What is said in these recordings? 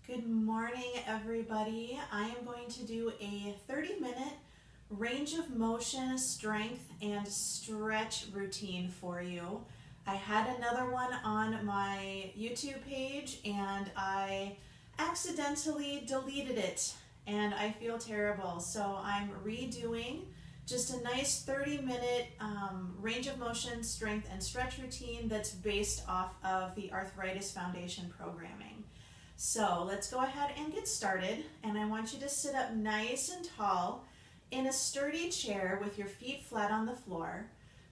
Good morning, everybody. I am going to do a 30-minute range of motion, strength, and stretch routine for you. I had another one on my YouTube page and I accidentally deleted it and I feel terrible. So I'm redoing just a nice 30-minute range of motion, strength, and stretch routine that's based off of the Arthritis Foundation programming. So let's go ahead and get started, and I want you to sit up nice and tall in a sturdy chair with your feet flat on the floor.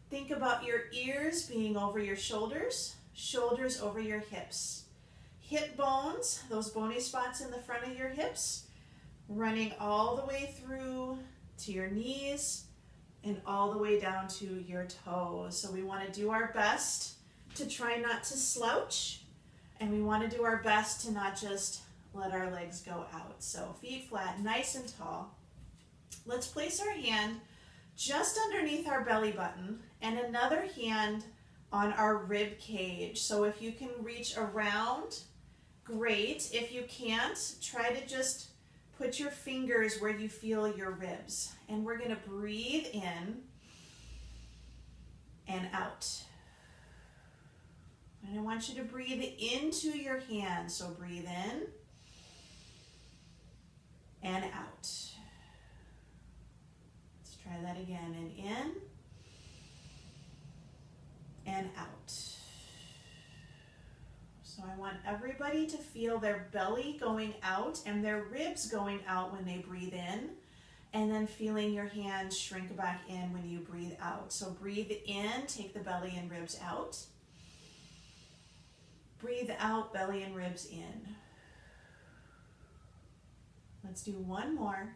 Think about your ears being over your shoulders, shoulders over your hips. Hip bones, those bony spots in the front of your hips, running all the way through to your knees and all the way down to your toes. So we want to do our best to try not to slouch. And we want to do our best to not just let our legs go out. So feet flat, nice and tall. Let's place our hand just underneath our belly button and another hand on our rib cage. So if you can reach around, great. If you can't, try to just put your fingers where you feel your ribs. And we're going to breathe in and out. And I want you to breathe into your hands. So breathe in and out. Let's try that again. And in and out. So I want everybody to feel their belly going out and their ribs going out when they breathe in. And then feeling your hands shrink back in when you breathe out. So breathe in, take the belly and ribs out. Breathe out, belly and ribs in. Let's do one more.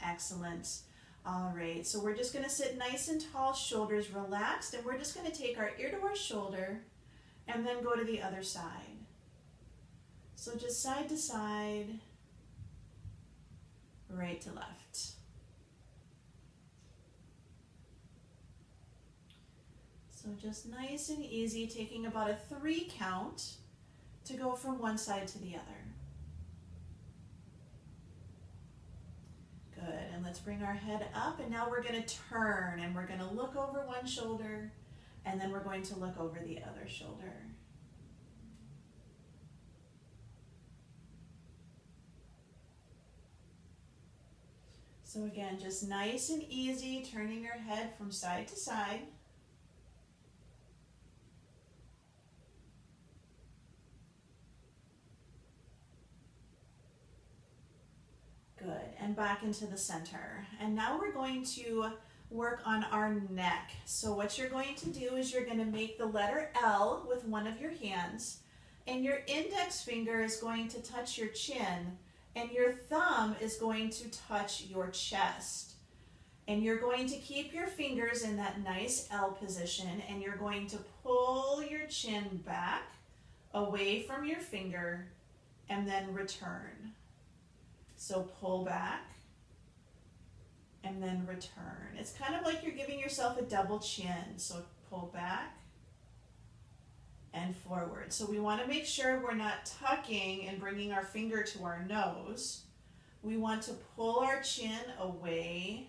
Excellent. All right, so we're just going to sit nice and tall, shoulders relaxed, and we're just going to take our ear to our shoulder and then go to the other side. So just side to side, right to left. So just nice and easy, taking about a 3 count to go from one side to the other. Good, and let's bring our head up, and now we're going to turn, and we're going to look over one shoulder, and then we're going to look over the other shoulder. So again, just nice and easy, turning your head from side to side. Good, and back into the center. And now we're going to work on our neck. So what you're going to do is you're going to make the letter L with one of your hands, and your index finger is going to touch your chin, and your thumb is going to touch your chest. And you're going to keep your fingers in that nice L position, and you're going to pull your chin back away from your finger and then return. So pull back and then return. It's kind of like you're giving yourself a double chin. So pull back and forward. So we want to make sure we're not tucking and bringing our finger to our nose. We want to pull our chin away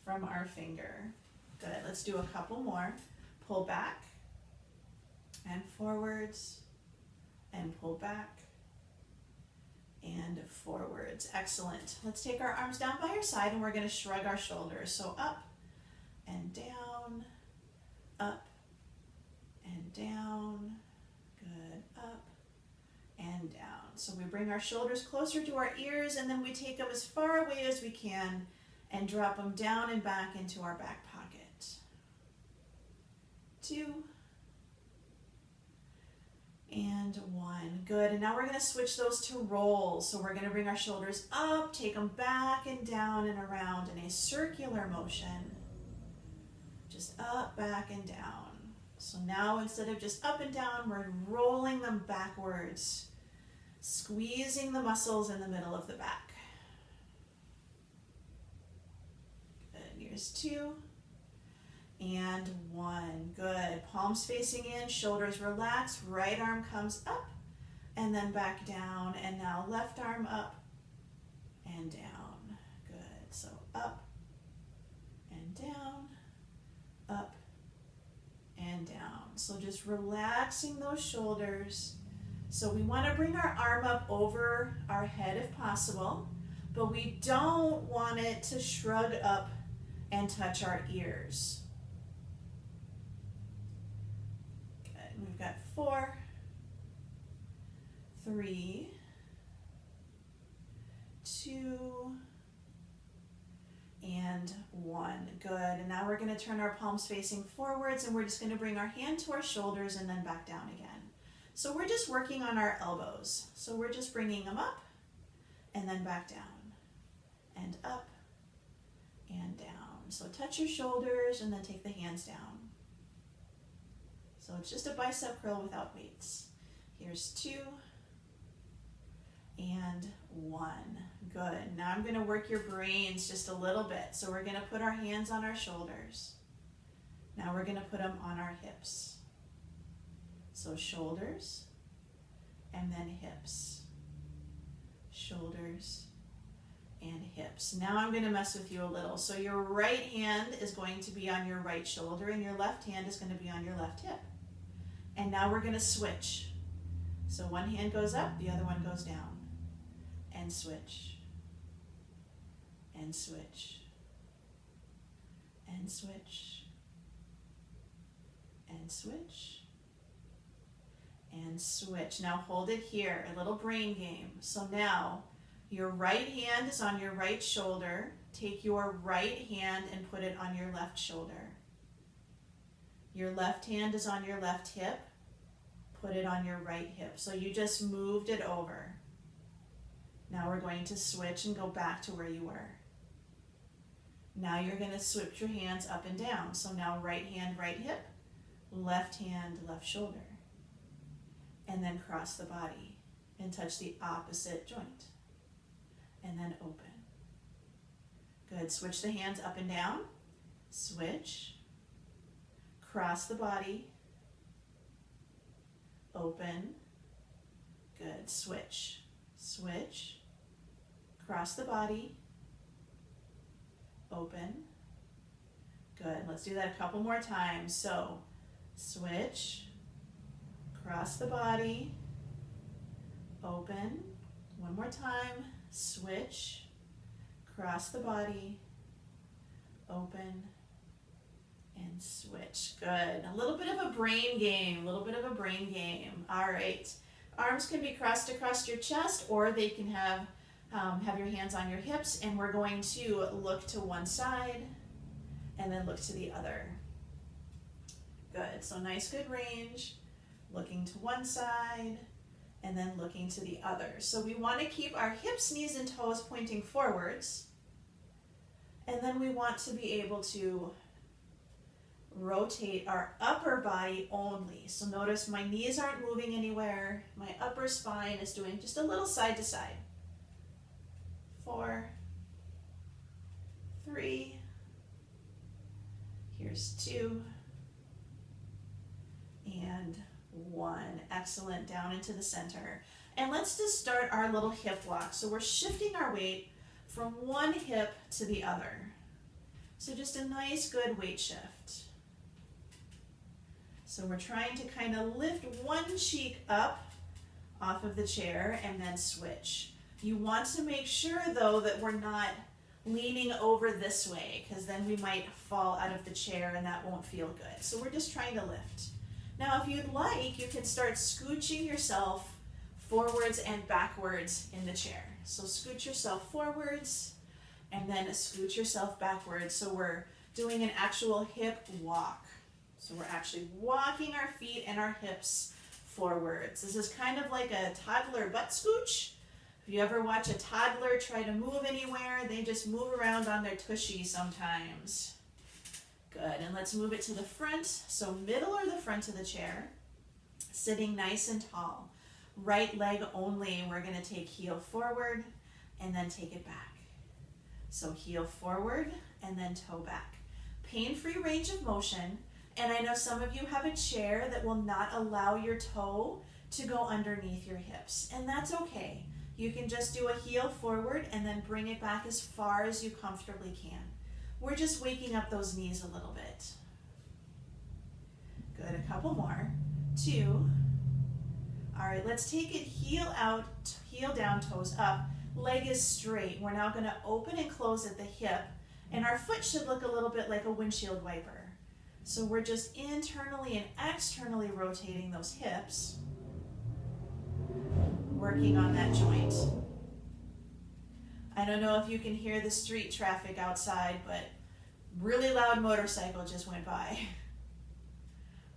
from our finger. Good. Let's do a couple more. Pull back and forwards and pull back and forwards. Excellent. Let's take our arms down by our side and we're going to shrug our shoulders. So up and down, up and down, good, up and down. So we bring our shoulders closer to our ears and then we take them as far away as we can and drop them down and back into our back pocket. 2 and 1. Good. And now we're going to switch those to rolls. So we're going to bring our shoulders up, take them back and down and around in a circular motion. Just up, back, and down. So now instead of just up and down, we're rolling them backwards, squeezing the muscles in the middle of the back. Good. Here's 2 and 1. Good. Palms facing in, shoulders relaxed, right arm comes up and then back down, and now left arm up and down. Good. So up and down, up and down. So just relaxing those shoulders. So we want to bring our arm up over our head if possible, but we don't want it to shrug up and touch our ears. Good. We've got 4, 3, 2, and 1. Good. And now we're going to turn our palms facing forwards, and we're just going to bring our hand to our shoulders and then back down again. So we're just working on our elbows. So we're just bringing them up and then back down and up and down. So touch your shoulders and then take the hands down. So it's just a bicep curl without weights. Here's 2 and 1. Good. Now I'm going to work your brains just a little bit. So we're going to put our hands on our shoulders. Now we're going to put them on our hips. So shoulders and then hips. Shoulders and hips. Now I'm going to mess with you a little. So your right hand is going to be on your right shoulder and your left hand is going to be on your left hip. And now we're going to switch. So one hand goes up, the other one goes down. And switch. And switch. And switch. And switch. And switch. Now hold it here, a little brain game. So now your right hand is on your right shoulder. Take your right hand and put it on your left shoulder. Your left hand is on your left hip. Put it on your right hip. So you just moved it over. Now we're going to switch and go back to where you were. Now you're going to switch your hands up and down. So now right hand, right hip, left hand, left shoulder. And then cross the body and touch the opposite joint. And then open. Good. Switch the hands up and down. Switch. Cross the body. Open. Good. Switch. Switch. Cross the body. Open. Good. Let's do that a couple more times. So, switch. Cross the body. Open. One more time. Switch. Cross the body. Open. And switch. Good. A little bit of a brain game. All right. Arms can be crossed across your chest, or they can have your hands on your hips, and we're going to look to one side and then look to the other. Good. So nice, good range. Looking to one side and then looking to the other. So we want to keep our hips, knees, and toes pointing forwards. And then we want to be able to rotate our upper body only. So notice my knees aren't moving anywhere. My upper spine is doing just a little side to side. 4, 3, here's 2, and 1. Excellent. Down into the center. And let's just start our little hip walk. So we're shifting our weight from one hip to the other. So just a nice, good weight shift. So we're trying to kind of lift one cheek up off of the chair and then switch. You want to make sure, though, that we're not leaning over this way, because then we might fall out of the chair and that won't feel good. So we're just trying to lift. Now, if you'd like, you can start scooching yourself forwards and backwards in the chair. So scoot yourself forwards and then scooch yourself backwards. So we're doing an actual hip walk. So we're actually walking our feet and our hips forwards. This is kind of like a toddler butt scooch. If you ever watch a toddler try to move anywhere, they just move around on their tushy sometimes. Good, and let's move it to the front. So middle or the front of the chair, sitting nice and tall. Right leg only, we're going to take heel forward and then take it back. So heel forward and then toe back. pain-free range of motion. And I know some of you have a chair that will not allow your toe to go underneath your hips, and that's okay. You can just do a heel forward and then bring it back as far as you comfortably can. We're just waking up those knees a little bit. Good, a couple more. 2. All right, let's take it heel out, heel down, toes up. Leg is straight. We're now going to open and close at the hip, and our foot should look a little bit like a windshield wiper. So we're just internally and externally rotating those hips, working on that joint. I don't know if you can hear the street traffic outside, but really loud motorcycle just went by.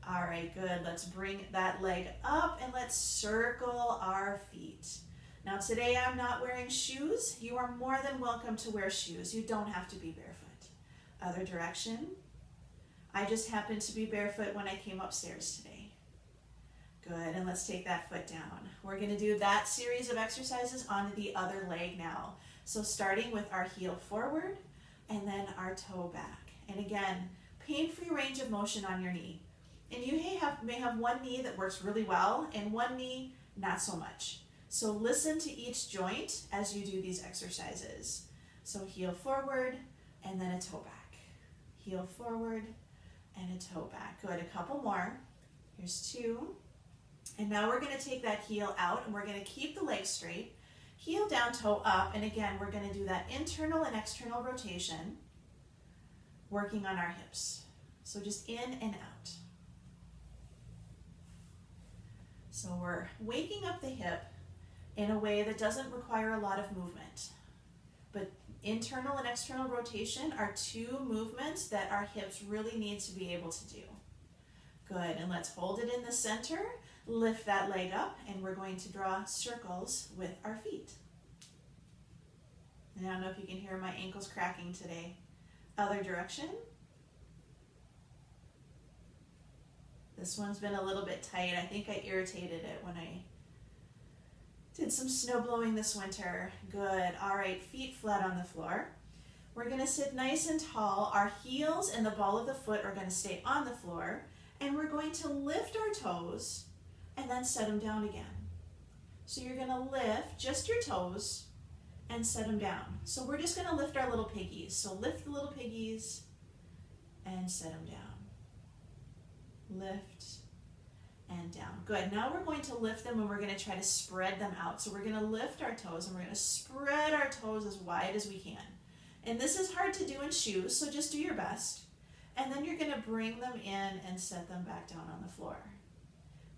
All right, good. Let's bring that leg up and let's circle our feet. Now today I'm not wearing shoes. You are more than welcome to wear shoes. You don't have to be barefoot. Other direction. I just happened to be barefoot when I came upstairs today. Good, and let's take that foot down. We're gonna do that series of exercises on the other leg now. So starting with our heel forward and then our toe back. And again, pain-free range of motion on your knee. And you may have one knee that works really well and one knee not so much. So listen to each joint as you do these exercises. So heel forward and then a toe back. Heel forward and a toe back. Good, a couple more. Here's 2. And now we're gonna take that heel out and we're gonna keep the leg straight. Heel down, toe up, and again, we're gonna do that internal and external rotation, working on our hips. So just in and out. So we're waking up the hip in a way that doesn't require a lot of movement. But internal and external rotation are 2 movements that our hips really need to be able to do. Good, and let's hold it in the center, lift that leg up, and we're going to draw circles with our feet. And I don't know if you can hear my ankles cracking today. Other direction. This one's been a little bit tight. I think I irritated it when I did some snow blowing this winter. Good. All right, feet flat on the floor. We're gonna sit nice and tall. Our heels and the ball of the foot are gonna stay on the floor, and we're going to lift our toes and then set them down again. So you're gonna lift just your toes and set them down. So we're just gonna lift our little piggies. So lift the little piggies and set them down. Lift and down. Good. Now we're going to lift them and we're going to try to spread them out. So we're going to lift our toes and we're going to spread our toes as wide as we can. And this is hard to do in shoes, so just do your best. And then you're going to bring them in and set them back down on the floor.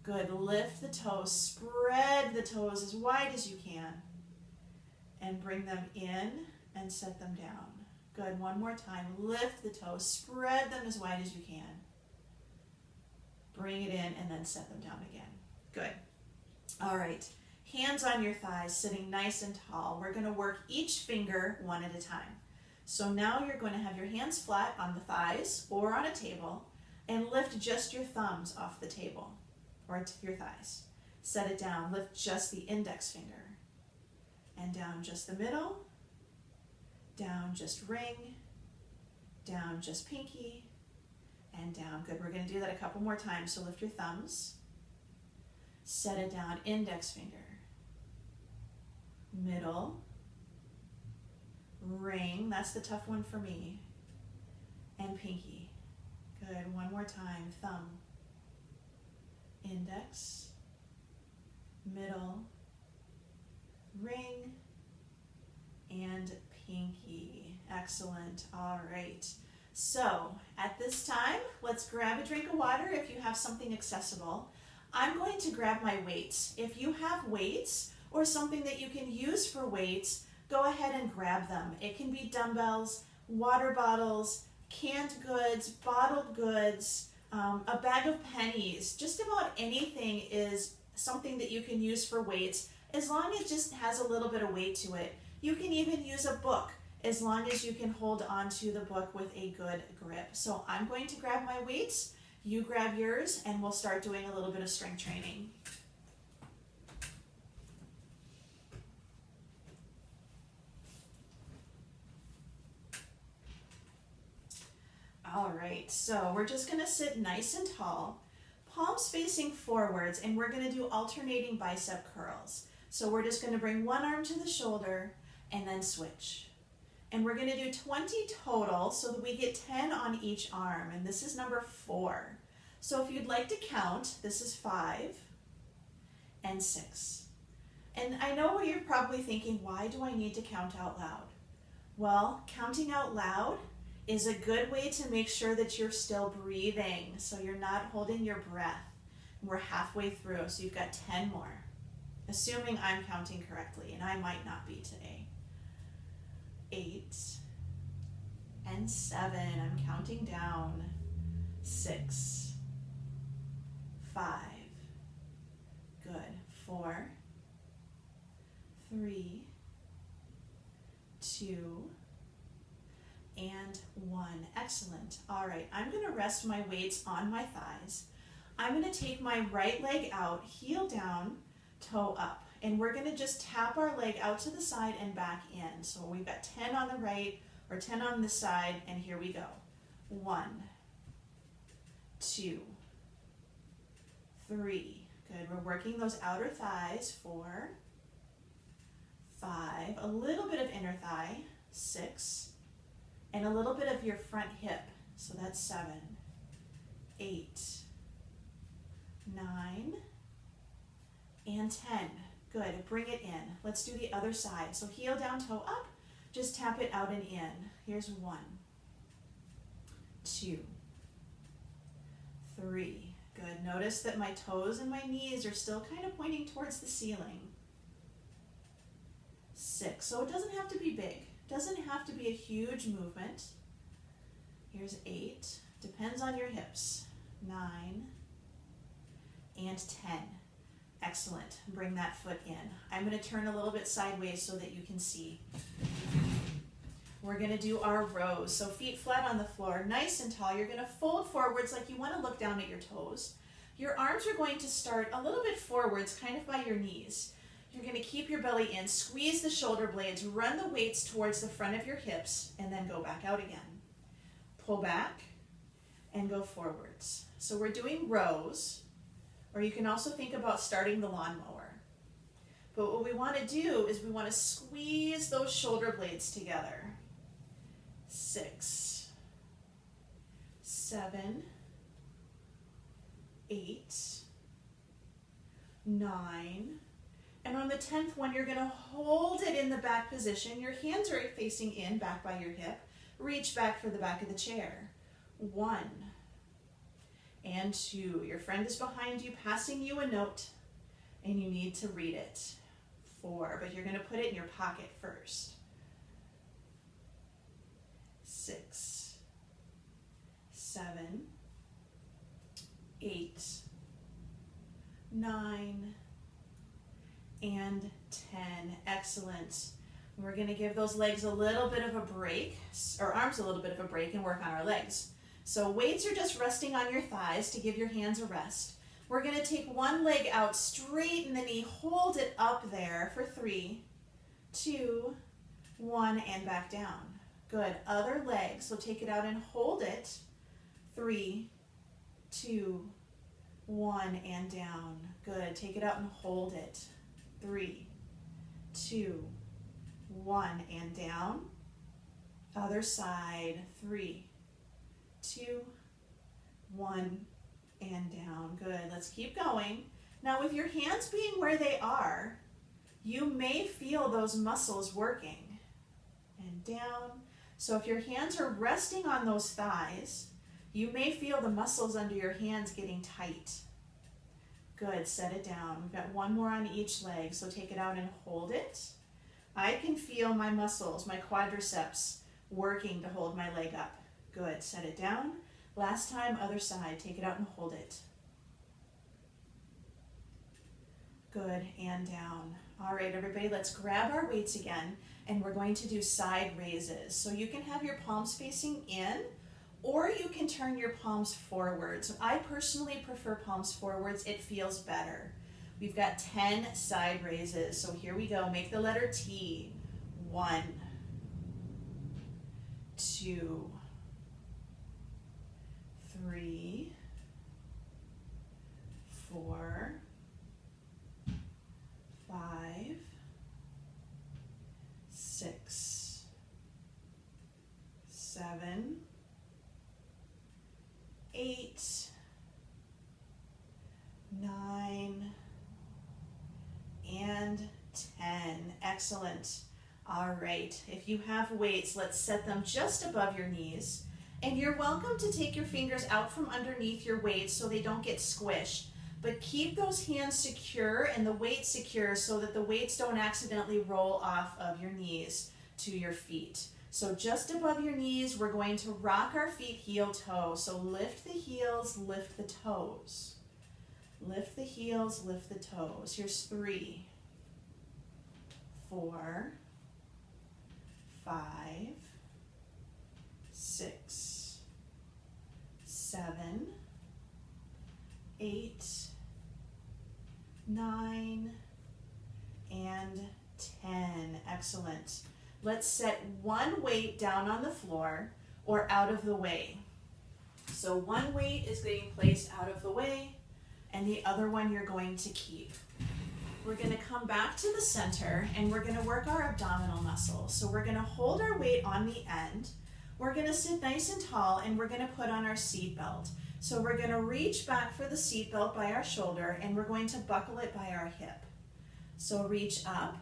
Good. Lift the toes, spread the toes as wide as you can, and bring them in and set them down. Good. One more time. Lift the toes, spread them as wide as you can. Bring it in and then set them down again. Good. All right. Hands on your thighs, sitting nice and tall. We're going to work each finger one at a time. So now you're going to have your hands flat on the thighs or on a table and lift just your thumbs off the table or your thighs. Set it down. Lift just the index finger and down just the middle, down just ring, down just pinky, and down. Good. We're going to do that a couple more times. So lift your thumbs, set it down, index finger, middle, ring, that's the tough one for me, and pinky. Good. One more time. Thumb, index, middle, ring, and pinky. Excellent. All right. So at this time, let's grab a drink of water if you have something accessible. I'm going to grab my weights. If you have weights or something that you can use for weights, go ahead and grab them. It can be dumbbells, water bottles, canned goods, bottled goods, a bag of pennies. Just about anything is something that you can use for weights as long as it just has a little bit of weight to it. You can even use a book as long as you can hold onto the book with a good grip. So I'm going to grab my weights, you grab yours, and we'll start doing a little bit of strength training. All right, so we're just gonna sit nice and tall, palms facing forwards, and we're gonna do alternating bicep curls. So we're just gonna bring one arm to the shoulder and then switch. And we're gonna do 20 total so that we get 10 on each arm, and this is number 4. So if you'd like to count, this is 5 and 6. And I know what you're probably thinking, why do I need to count out loud? Well, counting out loud is a good way to make sure that you're still breathing, so you're not holding your breath. We're halfway through, so you've got 10 more, assuming I'm counting correctly, and I might not be today. 8 and 7, I'm counting down. 6, 5, good. 4, 3, 2, and 1. Excellent. All right, I'm going to rest my weights on my thighs. I'm going to take my right leg out, heel down, toe up. And we're going to just tap our leg out to the side and back in. So we've got 10 on the right or 10 on the side, and here we go. 1, 2, 3. Good. We're working those outer thighs. 4, 5, a little bit of inner thigh. 6, and a little bit of your front hip. So that's 7, 8, 9, and 10. Good, bring it in. Let's do the other side. So heel down, toe up, just tap it out and in. Here's 1, 2, 3. Good, notice that my toes and my knees are still kind of pointing towards the ceiling. 6, so it doesn't have to be big. Doesn't have to be a huge movement. Here's 8, depends on your hips. 9, and 10. Excellent. Bring that foot in. I'm going to turn a little bit sideways so that you can see. We're going to do our rows. So feet flat on the floor, nice and tall. You're going to fold forwards like you want to look down at your toes. Your arms are going to start a little bit forwards, kind of by your knees. You're going to keep your belly in, squeeze the shoulder blades, run the weights towards the front of your hips, and then go back out again. Pull back and go forwards. So we're doing rows. Or you can also think about starting the lawnmower. But what we want to do is we want to squeeze those shoulder blades together. 6, 7, 8, 9, and on the 10th one, you're going to hold it in the back position. Your hands are facing in, back by your hip. Reach back for the back of the chair. 1, and 2. Your friend is behind you, passing you a note, and you need to read it. 4, but you're going to put it in your pocket first. 6, 7, 8, 9, and 10. Excellent. We're going to give those legs a little bit of a break, or arms a little bit of a break, and work on our legs. So weights are just resting on your thighs to give your hands a rest. We're going to take one leg out, straighten the knee, hold it up there for 3, 2, 1, and back down. Good. Other leg, so take it out and hold it. 3, 2, 1, and down. Good. Take it out and hold it. 3, 2, 1, and down. Other side. 3, 2, 1, and down. Good. Let's keep going. Now with your hands being where they are, you may feel those muscles working. And down. So if your hands are resting on those thighs, you may feel the muscles under your hands getting tight. Good. Set it down. We've got one more on each leg, so take it out and hold it. I can feel my muscles, my quadriceps, working to hold my leg up. Good. Set it down. Last time, other side. Take it out and hold it. Good. And down. All right, everybody, let's grab our weights again, and we're going to do side raises. So you can have your palms facing in, or you can turn your palms forwards. I personally prefer palms forwards. It feels better. We've got 10 side raises. So here we go. Make the letter T. 1, 2, 3, 4, 5, 6, 7, 8, 9, and 10. Excellent. All right, if you have weights, let's set them just above your knees. And you're welcome to take your fingers out from underneath your weights so they don't get squished. But keep those hands secure and the weights secure so that the weights don't accidentally roll off of your knees to your feet. So just above your knees, we're going to rock our feet heel-toe. So lift the heels, lift the toes. Lift the heels, lift the toes. Here's 3, 4, 5, 6, 7, 8, 9, and 10. Excellent. Let's set one weight down on the floor or out of the way. So one weight is getting placed out of the way, and the other one you're going to keep. We're going to come back to the center and we're going to work our abdominal muscles. So we're going to hold our weight on the end. We're going to sit nice and tall and we're going to put on our seat belt. So we're going to reach back for the seat belt by our shoulder and we're going to buckle it by our hip. So reach up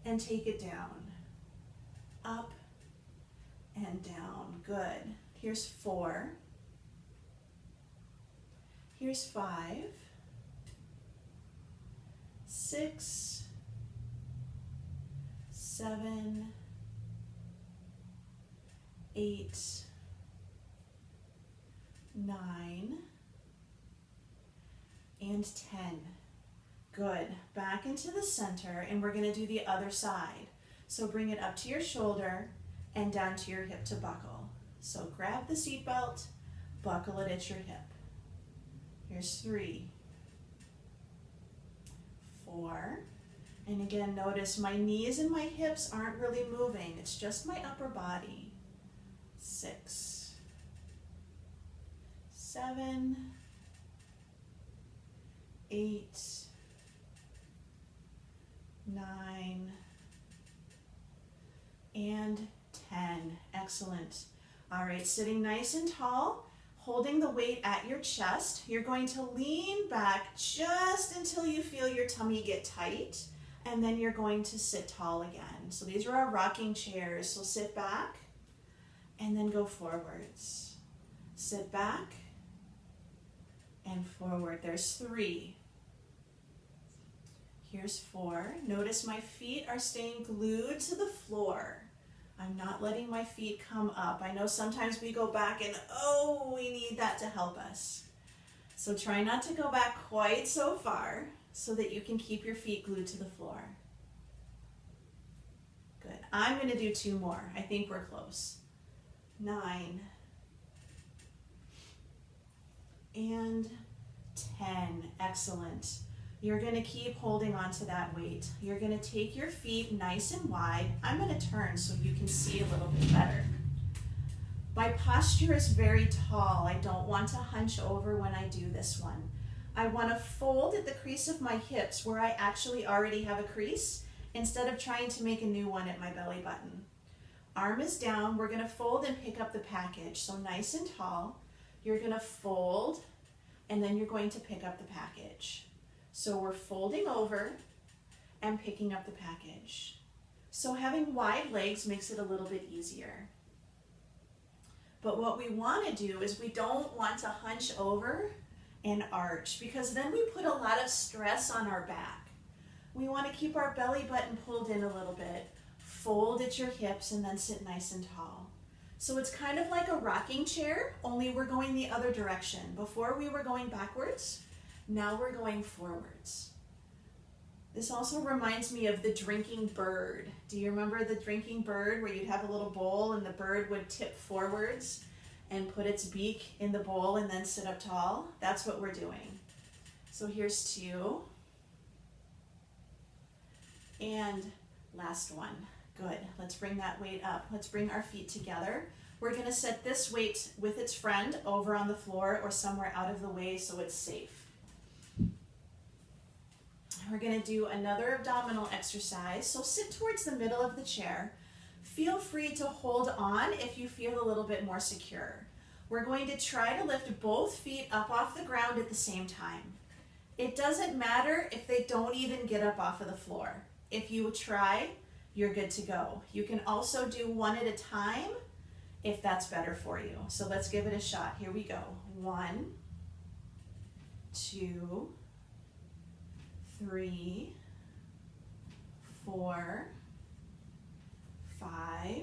and take it down. Up and down. Good. Here's 4. Here's 5. 6, 7, 8, 9, and 10. Good. Back into the center, and we're going to do the other side. So bring it up to your shoulder and down to your hip to buckle. So grab the seat belt, buckle it at your hip. Here's 3, 4, and again, notice my knees and my hips aren't really moving. It's just my upper body. 6, 7, 8, 9, and 10. Excellent. All right, sitting nice and tall, holding the weight at your chest. You're going to lean back just until you feel your tummy get tight, and then you're going to sit tall again. So these are our rocking chairs. So sit back and then go forwards. Sit back and forward. There's 3. Here's 4. Notice my feet are staying glued to the floor. I'm not letting my feet come up. I know sometimes we go back and, oh, we need that to help us. So try not to go back quite so far so that you can keep your feet glued to the floor. Good. I'm going to do 2 more. I think we're close. 9 and 10. Excellent. You're going to keep holding on to that weight. You're going to take your feet nice and wide. I'm going to turn so you can see a little bit better. My posture is very tall. I don't want to hunch over when I do this one. I want to fold at the crease of my hips where I actually already have a crease instead of trying to make a new one at my belly button. Arm is down. We're going to fold and pick up the package. So nice and tall. You're going to fold and then you're going to pick up the package. So we're folding over and picking up the package. So having wide legs makes it a little bit easier. But what we want to do is we don't want to hunch over and arch because then we put a lot of stress on our back. We want to keep our belly button pulled in a little bit, fold at your hips, and then sit nice and tall. So it's kind of like a rocking chair, only we're going the other direction. Before we were going backwards. Now we're going forwards. This also reminds me of the drinking bird. Do you remember the drinking bird where you'd have a little bowl and the bird would tip forwards and put its beak in the bowl and then sit up tall? That's what we're doing. So here's 2. And last one. Good. Let's bring that weight up. Let's bring our feet together. We're going to set this weight with its friend over on the floor or somewhere out of the way so it's safe. We're going to do another abdominal exercise. So sit towards the middle of the chair. Feel free to hold on if you feel a little bit more secure. We're going to try to lift both feet up off the ground at the same time. It doesn't matter if they don't even get up off of the floor. If you try, you're good to go. You can also do one at a time if that's better for you. So let's give it a shot. Here we go. 1, 2, 3, 4, 5,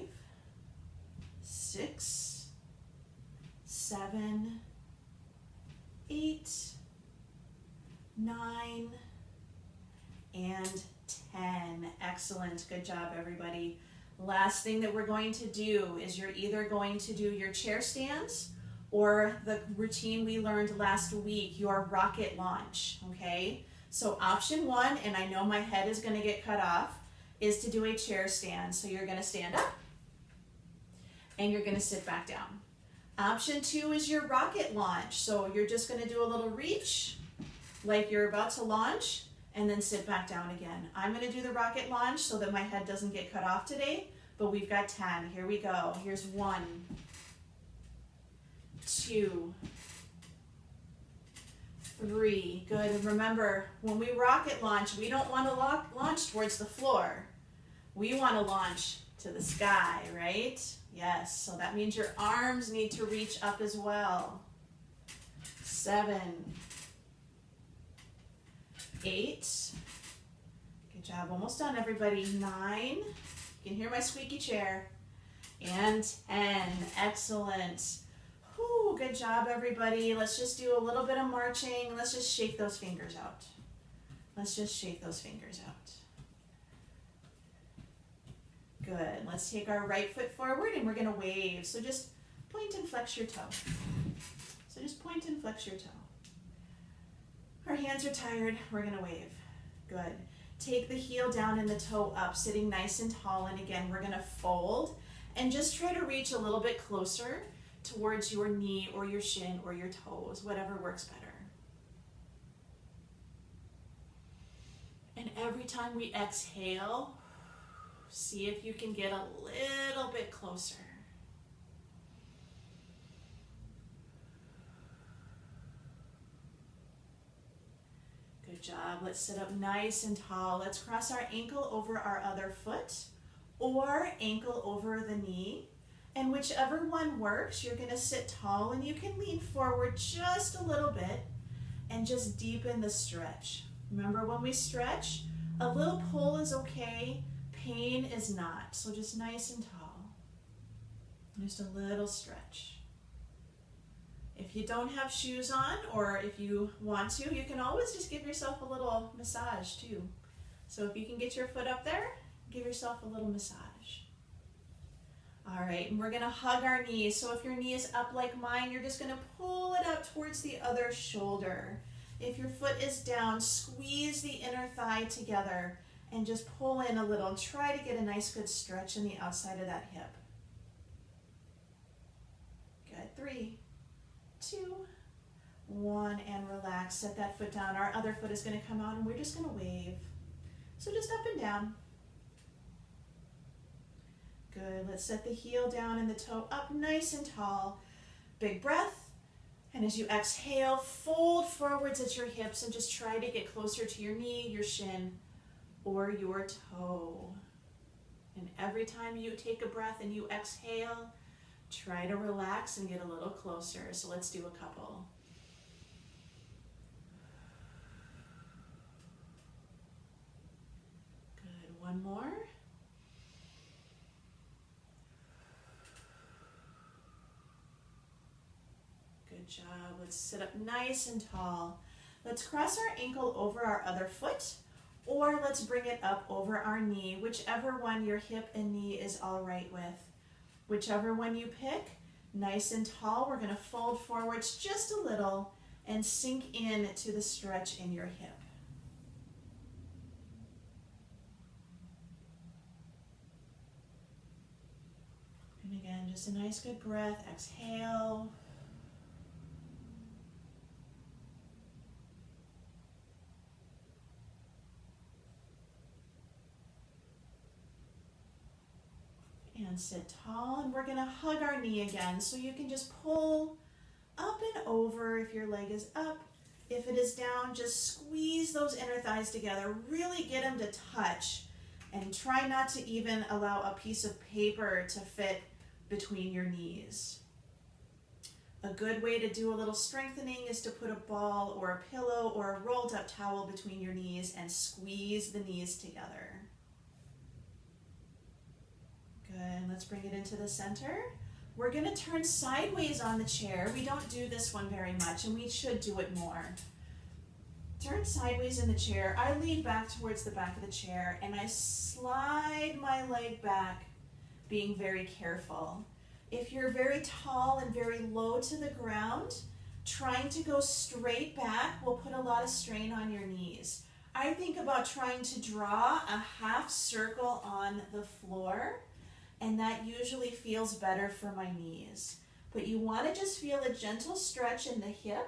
6, 7, 8, 9, and 10. Excellent. Good job, everybody. Last thing that we're going to do is you're either going to do your chair stands or the routine we learned last week, your rocket launch, okay? So option 1, and I know my head is going to get cut off, is to do a chair stand. So you're going to stand up and you're going to sit back down. Option 2 is your rocket launch. So you're just going to do a little reach like you're about to launch and then sit back down again. I'm going to do the rocket launch so that my head doesn't get cut off today, but we've got 10. Here we go. Here's 1, 2, 3. Good. And remember, when we rocket launch, we don't want to launch towards the floor. We want to launch to the sky, right? Yes. So that means your arms need to reach up as well. 7, 8. Good job. Almost done, everybody. 9. You can hear my squeaky chair. And 10. Excellent. Whew, good job, everybody. Let's just do a little bit of marching. Let's just shake those fingers out. Let's just shake those fingers out. Good. Let's take our right foot forward and we're going to wave. So just point and flex your toe. So just point and flex your toe. Our hands are tired. We're going to wave. Good. Take the heel down and the toe up, sitting nice and tall. And again, we're going to fold and just try to reach a little bit closer towards your knee or your shin or your toes, whatever works better. And every time we exhale, see if you can get a little bit closer. Good job. Let's sit up nice and tall. Let's cross our ankle over our other foot or ankle over the knee. And whichever one works, you're going to sit tall and you can lean forward just a little bit and just deepen the stretch. Remember, when we stretch, a little pull is okay, pain is not. So just nice and tall. Just a little stretch. If you don't have shoes on, or if you want to, you can always just give yourself a little massage too. So if you can get your foot up there, give yourself a little massage. All right, and we're gonna hug our knees. So if your knee is up like mine, you're just gonna pull it up towards the other shoulder. If your foot is down, squeeze the inner thigh together and just pull in a little. Try to get a nice good stretch in the outside of that hip. Good. 3, 2, 1, and relax. Set that foot down. Our other foot is going to come out and we're just going to wave. So just up and down. Good. Let's set the heel down and the toe up nice and tall. Big breath. And as you exhale, fold forwards at your hips and just try to get closer to your knee, your shin, or your toe. And every time you take a breath and you exhale, try to relax and get a little closer. So let's do a couple. Good. One more. Good job. Let's sit up nice and tall. Let's cross our ankle over our other foot, or let's bring it up over our knee, whichever one your hip and knee is all right with. Whichever one you pick, nice and tall. We're going to fold forwards just a little and sink in to the stretch in your hip. And again, And just a nice good breath. Exhale. And sit tall, and we're gonna hug our knee again. So you can just pull up and over if your leg is up. If it is down, just squeeze those inner thighs together. Really get them to touch, and try not to even allow a piece of paper to fit between your knees. A good way to do a little strengthening is to put a ball or a pillow or a rolled up towel between your knees and squeeze the knees together. Good, let's bring it into the center. We're gonna turn sideways on the chair. We don't do this one very much, and we should do it more. Turn sideways in the chair. I lean back towards the back of the chair, and I slide my leg back, being very careful. If you're very tall and very low to the ground, trying to go straight back will put a lot of strain on your knees. I think about trying to draw a half circle on the floor, and that usually feels better for my knees. But you want to just feel a gentle stretch in the hip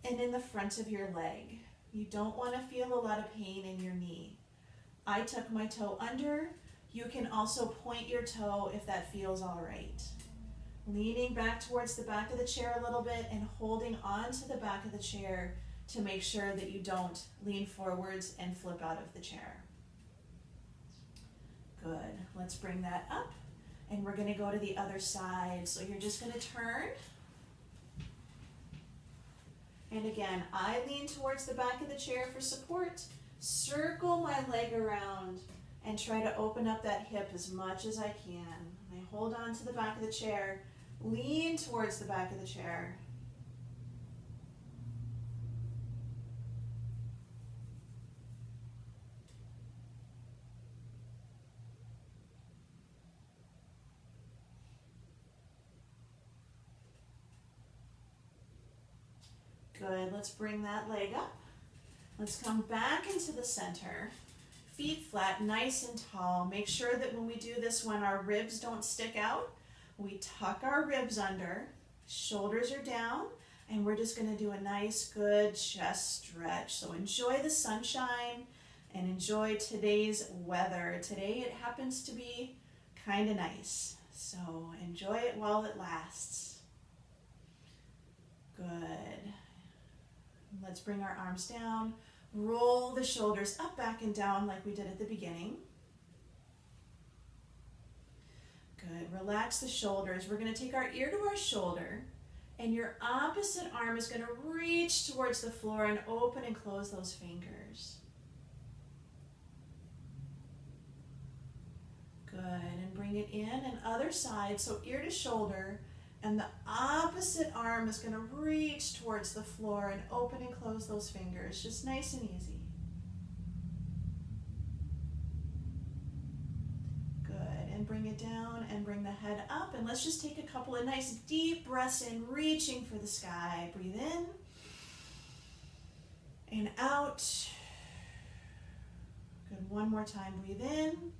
and in the front of your leg. You don't want to feel a lot of pain in your knee. I tuck my toe under. You can also point your toe if that feels all right. Leaning back towards the back of the chair a little bit and holding on to the back of the chair to make sure that you don't lean forwards and flip out of the chair. Good. Let's bring that up, and we're going to go to the other side. So you're just going to turn. And again, I lean towards the back of the chair for support. Circle my leg around and try to open up that hip as much as I can. I hold on to the back of the chair, lean towards the back of the chair. Good, let's bring that leg up. Let's come back into the center. Feet flat, nice and tall. Make sure that when we do this one, our ribs don't stick out. We tuck our ribs under, shoulders are down, and we're just gonna do a nice, good chest stretch. So enjoy the sunshine and enjoy today's weather. Today it happens to be kind of nice, so enjoy it while it lasts. Good. Let's bring our arms down. Roll the shoulders up, back, and down like we did at the beginning. Good. Relax the shoulders. We're going to take our ear to our shoulder, and your opposite arm is going to reach towards the floor and open and close those fingers. Good. And bring it in, and other side. So ear to shoulder. And the opposite arm is going to reach towards the floor and open and close those fingers. Just nice and easy. Good. And bring it down and bring the head up. And let's just take a couple of nice deep breaths in, reaching for the sky. Breathe in and out. Good. One more time. Breathe in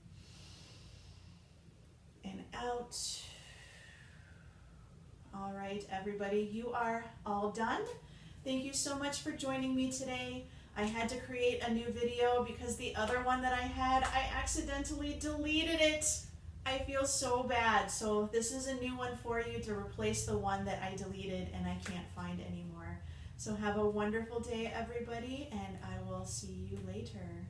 and out. All right, everybody, you are all done. Thank you so much for joining me today. I had to create a new video because the other one that I had, I accidentally deleted it. I feel so bad. So this is a new one for you to replace the one that I deleted and I can't find anymore. So have a wonderful day, everybody, and I will see you later.